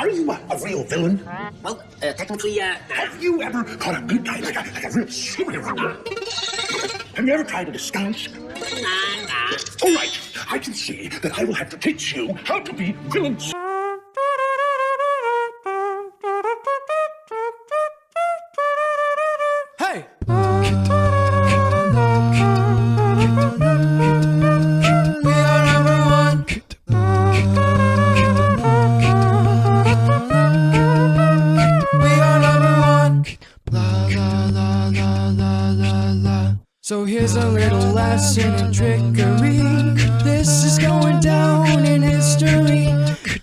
Are you a real villain? Well, technically, Have you ever caught a good guy like a real superhero? Have you ever tried a disguise? nah. All right, I can see that I will have to teach you how to be villains. Hey! We are number one. We are number one. La la la la la la la. So here's a little lesson in trickery. This is going down in history.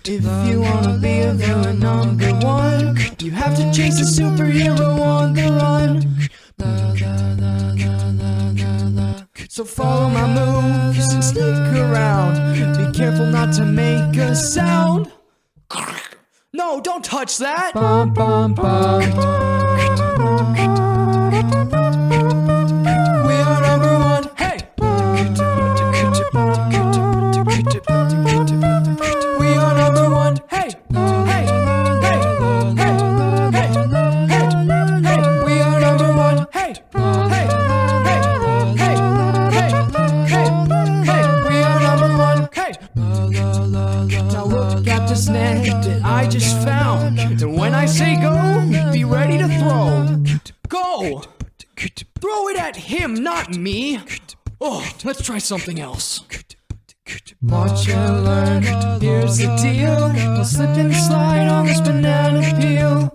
If you wanna be a villain number one, you have to chase a superhero on the run. La la la la la la la. So follow my moves and sneak around. Be careful not to make a sound. No, don't touch that. Bum, bum, bum. We are number one. Hey. We are number one. Hey. Hey. Hey. Hey. Hey. Hey. Hey. We are number one. Hey. Hey. Hey. Hey. Hey. Hey. Hey. We are number one. Hey. Now look at this net that I just found. And when I say go, be ready to throw. Go! Throw it at him, not me. Oh, let's try something else. Watch and learn, here's the deal. We'll slip and slide on this banana peel.